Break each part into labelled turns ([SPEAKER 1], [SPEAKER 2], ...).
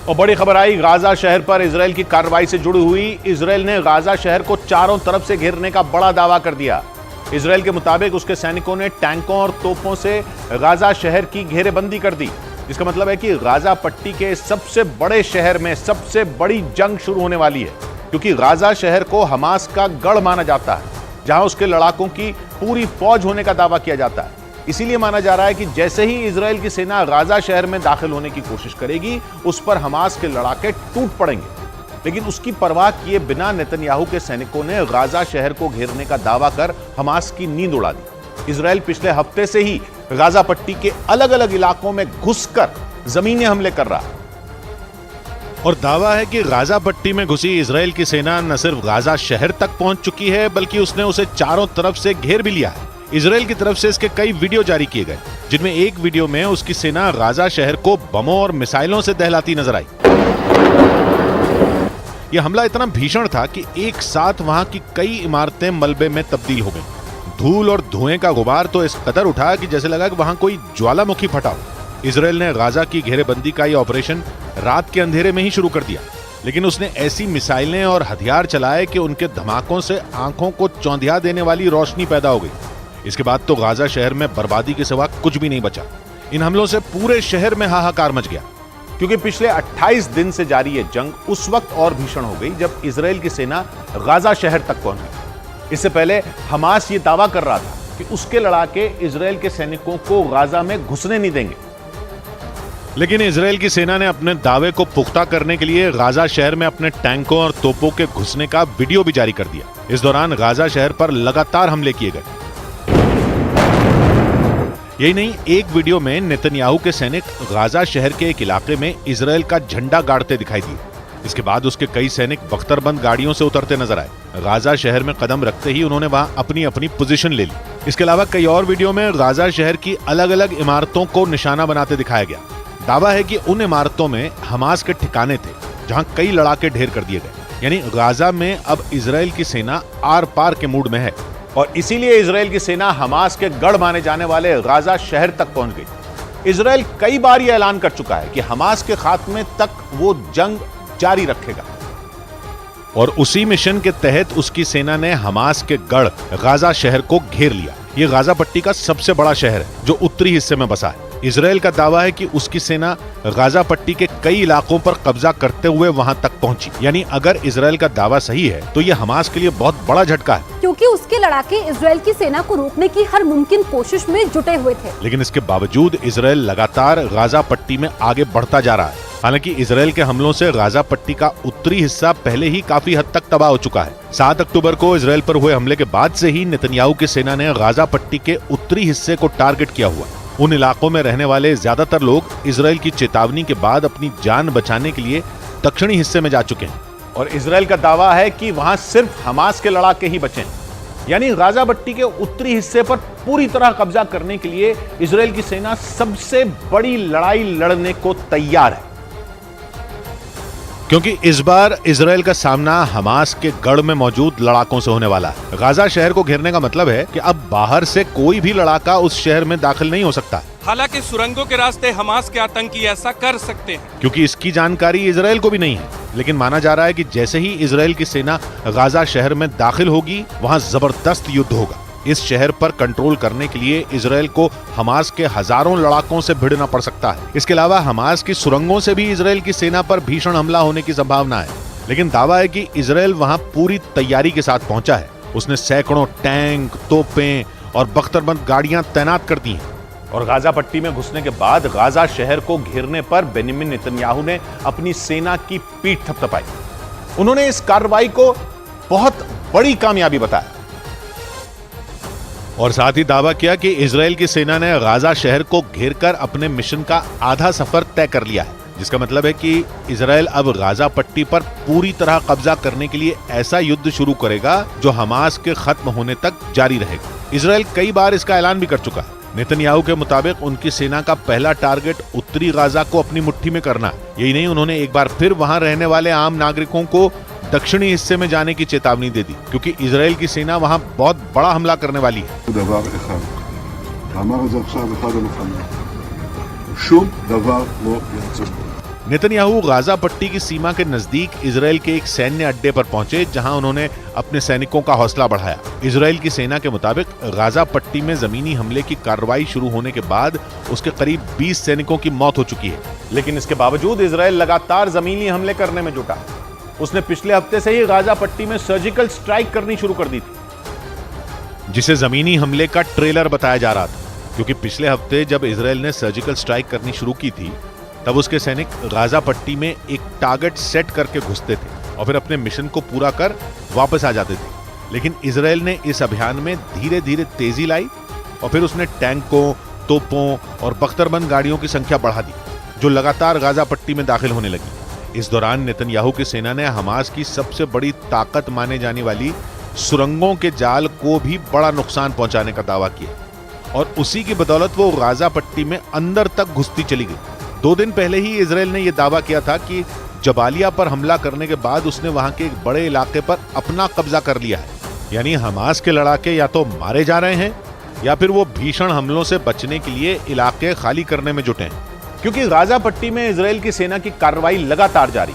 [SPEAKER 1] और बड़ी खबर आई गाजा शहर पर इजराइल की कार्रवाई से जुड़ी हुई। इजराइल ने गाजा शहर को चारों तरफ से घेरने का बड़ा दावा कर दिया। इजराइल के मुताबिक उसके सैनिकों ने टैंकों और तोपों से गाजा शहर की घेरेबंदी कर दी। इसका मतलब है कि गाजा पट्टी के सबसे बड़े शहर में सबसे बड़ी जंग शुरू होने वाली है, क्योंकि गाजा शहर को हमास का गढ़ माना जाता है, जहां उसके लड़ाकों की पूरी फौज होने का दावा किया जाता है। इसीलिए माना जा रहा है कि जैसे ही इजराइल की सेना गाजा शहर में दाखिल होने की कोशिश करेगी, उस पर हमास के लड़ाके टूट पड़ेंगे। लेकिन उसकी परवाह किए बिना नेतन्याहू के सैनिकों ने गाजा शहर को घेरने का दावा कर हमास की नींद उड़ा दी। इजराइल पिछले हफ्ते से ही गाजा पट्टी के अलग अलग इलाकों में घुसकर जमीनी हमले कर रहा है
[SPEAKER 2] और दावा है कि गाजा पट्टी में घुसी इजराइल की सेना न सिर्फ गाजा शहर तक पहुंच चुकी है, बल्कि उसने उसे चारों तरफ से घेर भी लिया है। इजराइल की तरफ से इसके कई वीडियो जारी किए गए, जिनमें एक वीडियो में उसकी सेना गाजा शहर को बमों और मिसाइलों से दहलाती नजर आई। यह हमला इतना भीषण था कि एक साथ वहां की कई इमारतें मलबे में तब्दील हो गईं। धूल और धुएं का गुबार तो इस कदर उठा कि जैसे लगा कि वहां कोई ज्वालामुखी फटा हो। इजराइल ने गाजा की घेरेबंदी का यह ऑपरेशन रात के अंधेरे में ही शुरू कर दिया, लेकिन उसने ऐसी मिसाइलें और हथियार चलाए कि उनके धमाकों से आंखों को चौंधिया देने वाली रोशनी पैदा हो गई। इसके बाद तो गाजा शहर में बर्बादी के सिवा कुछ भी नहीं बचा। इन हमलों से पूरे शहर में हाहाकार मच गया,
[SPEAKER 1] क्योंकि पिछले 28 दिन से जारी यह जंग उस वक्त और भीषण हो गई जब इजराइल की सेना गाजा शहर तक पहुंच गई। इससे पहले हमास ये दावा कर रहा था कि उसके लड़ाके इजराइल के सैनिकों को गाजा में घुसने नहीं देंगे।
[SPEAKER 2] लेकिन इजराइल की सेना ने अपने दावे को पुख्ता करने के लिए गाजा शहर में अपने टैंकों और तोपों के घुसने का वीडियो भी जारी कर दिया। इस दौरान गाजा शहर पर लगातार हमले किए गए। यही नहीं, एक वीडियो में नेतन्याहू के सैनिक गाजा शहर के एक इलाके में इजराइल का झंडा गाड़ते दिखाई दिए। इसके बाद उसके कई सैनिक बख्तरबंद गाड़ियों से उतरते नजर आए। गाजा शहर में कदम रखते ही उन्होंने वहां अपनी अपनी पोजीशन ले ली। इसके अलावा कई और वीडियो में गाजा शहर की अलग अलग इमारतों को निशाना बनाते दिखाया गया। दावा है कि उन इमारतों में हमास के ठिकाने थे, जहां कई लड़ाके ढेर कर दिए गए। यानी गाजा में अब इजराइल की सेना आर पार के मूड में है
[SPEAKER 1] और इसीलिए इजराइल की सेना हमास के गढ़ माने जाने वाले गाजा शहर तक पहुंच गई। इजराइल कई बार यह ऐलान कर चुका है कि हमास के खात्मे तक वो जंग जारी रखेगा
[SPEAKER 2] और उसी मिशन के तहत उसकी सेना ने हमास के गढ़ गाजा शहर को घेर लिया। यह गाजा पट्टी का सबसे बड़ा शहर है जो उत्तरी हिस्से में बसा है। इजराइल का दावा है कि उसकी सेना गाजा पट्टी के कई इलाकों पर कब्जा करते हुए वहां तक पहुंची। यानी अगर इजराइल का दावा सही है तो यह हमास के लिए बहुत बड़ा झटका है,
[SPEAKER 3] क्योंकि उसके लड़ाके इजराइल की सेना को रोकने की हर मुमकिन कोशिश में जुटे हुए थे।
[SPEAKER 2] लेकिन इसके बावजूद इजराइल लगातार गाजा पट्टी में आगे बढ़ता जा रहा है। हालांकि इजराइल के हमलों से गाजा पट्टी का उत्तरी हिस्सा पहले ही काफी हद तक तबाह हो चुका है। 7 अक्टूबर को इजराइल पर हुए हमले के बाद से ही नेतन्याहू की सेना ने गाजा पट्टी के उत्तरी हिस्से को टारगेट किया हुआ। उन इलाकों में रहने वाले ज्यादातर लोग इजराइल की चेतावनी के बाद अपनी जान बचाने के लिए दक्षिणी हिस्से में जा चुके हैं।
[SPEAKER 1] और इजराइल का दावा है कि वहां सिर्फ हमास के लड़ाके ही बचे हैं। यानी गाजा पट्टी के उत्तरी हिस्से पर पूरी तरह कब्जा करने के लिए इजराइल की सेना सबसे बड़ी लड़ाई लड़ने को तैयार है,
[SPEAKER 2] क्योंकि इस बार इजराइल का सामना हमास के गढ़ में मौजूद लड़ाकों से होने वाला है। गाजा शहर को घेरने का मतलब है कि अब बाहर से कोई भी लड़ाका उस शहर में दाखिल नहीं हो सकता।
[SPEAKER 4] हालांकि सुरंगों के रास्ते हमास के आतंकी ऐसा कर सकते हैं,
[SPEAKER 2] क्योंकि इसकी जानकारी इजराइल को भी नहीं है। लेकिन माना जा रहा है कि जैसे ही इजराइल की सेना गाजा शहर में दाखिल होगी, वहां जबरदस्त युद्ध होगा। इस शहर पर कंट्रोल करने के लिए इजराइल को हमास के हजारों लड़ाकों से भिड़ना पड़ सकता है। इसके अलावा हमास की सुरंगों से भी इजराइल की सेना पर भीषण हमला होने की संभावना है। लेकिन दावा है कि इजराइल वहां पूरी तैयारी के साथ पहुंचा है। उसने सैकड़ों टैंक, तोपें और बख्तरबंद गाड़ियां तैनात कर दी हैं।
[SPEAKER 1] और गाजा पट्टी में घुसने के बाद गाजा शहर को घेरने पर बेंजामिन नेतन्याहू ने अपनी सेना की पीठ थपथपाई। उन्होंने इस कार्रवाई को बहुत बड़ी कामयाबी बताया
[SPEAKER 2] और साथ ही दावा किया कि इजराइल की सेना ने गाजा शहर को घेरकर अपने मिशन का आधा सफर तय कर लिया है। जिसका मतलब है कि इजराइल अब गाजा पट्टी पर पूरी तरह कब्जा करने के लिए ऐसा युद्ध शुरू करेगा जो हमास के खत्म होने तक जारी रहेगा। इजराइल कई बार इसका ऐलान भी कर चुका है। नेतन्याहू के मुताबिक उनकी सेना का पहला टारगेट उत्तरी गाजा को अपनी मुट्ठी में करना। यही नहीं, उन्होंने एक बार फिर वहां रहने वाले आम नागरिकों को दक्षिणी हिस्से में जाने की चेतावनी दे दी, क्योंकि इजराइल की सेना वहां बहुत बड़ा हमला करने वाली है। नेतन्याहू गाजा पट्टी की सीमा के नजदीक इजराइल के एक सैन्य अड्डे पर पहुंचे, जहां उन्होंने अपने सैनिकों का हौसला बढ़ाया। इजराइल की सेना के मुताबिक गाजा पट्टी में जमीनी हमले की कार्रवाई शुरू होने के बाद उसके करीब 20 सैनिकों की मौत हो चुकी है।
[SPEAKER 1] लेकिन इसके बावजूद इजराइल लगातार जमीनी हमले करने में जुटा। उसने पिछले हफ्ते से ही गाजा पट्टी में सर्जिकल स्ट्राइक करनी शुरू कर दी थी,
[SPEAKER 2] जिसे जमीनी हमले का ट्रेलर बताया जा रहा था, क्योंकि पिछले हफ्ते जब इजराइल ने सर्जिकल स्ट्राइक करनी शुरू की थी तब उसके सैनिक गाजा पट्टी में एक टारगेट सेट करके घुसते थे और फिर अपने मिशन को पूरा कर वापस आ जाते थे। लेकिन इजराइल ने इस अभियान में धीरे धीरे तेजी लाई और फिर उसने टैंकों, तोपों और बख्तरबंद गाड़ियों की संख्या बढ़ा दी, जो लगातार गाजा पट्टी में दाखिल होने लगी। इस दौरान नेतन्याहू की सेना ने हमास की सबसे बड़ी ताकत माने जाने वाली सुरंगों के जाल को भी बड़ा नुकसान पहुंचाने का दावा किया और उसी की बदौलत वो गाजा पट्टी में अंदर तक घुसती चली गई। 2 दिन पहले ही इजराइल ने यह दावा किया था कि जबालिया पर हमला करने के बाद उसने वहां के एक बड़े इलाके पर अपना कब्जा कर लिया है। यानी हमास के लड़ाके या तो मारे जा रहे हैं या फिर वो भीषण हमलों से बचने के लिए इलाके खाली करने में जुटे हैं।
[SPEAKER 1] क्योंकि गाजा पट्टी में इजराइल की सेना की कार्रवाई लगातार जारी।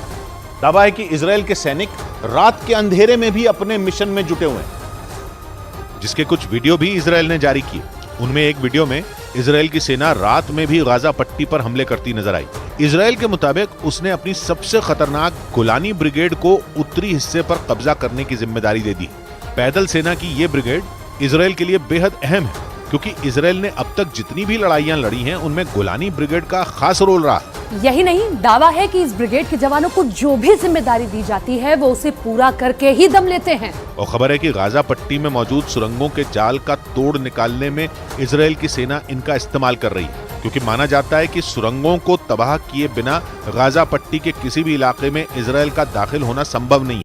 [SPEAKER 1] दावा है कि इजराइल के सैनिक रात के अंधेरे में भी अपने मिशन में जुटे हुए हैं,
[SPEAKER 2] जिसके कुछ वीडियो भी इजराइल ने जारी किए। उनमें एक वीडियो में इजराइल की सेना रात में भी गाजा पट्टी पर हमले करती नजर आई। इजराइल के मुताबिक उसने अपनी सबसे खतरनाक गोलानी ब्रिगेड को उत्तरी हिस्से पर कब्जा करने की जिम्मेदारी दे दी। पैदल सेना की यह ब्रिगेड इजराइल के लिए बेहद अहम है, क्योंकि इजराइल ने अब तक जितनी भी लड़ाइयां लड़ी हैं उनमें गोलानी ब्रिगेड का खास रोल रहा।
[SPEAKER 3] यही नहीं, दावा है कि इस ब्रिगेड के जवानों को जो भी जिम्मेदारी दी जाती है वो उसे पूरा करके ही दम लेते हैं।
[SPEAKER 2] और खबर है कि गाजा पट्टी में मौजूद सुरंगों के जाल का तोड़ निकालने में इजराइल की सेना इनका इस्तेमाल कर रही है, क्योंकि माना जाता है कि सुरंगों को तबाह किए बिना गाजा पट्टी के किसी भी इलाके में इजराइल का दाखिल होना संभव नहीं है।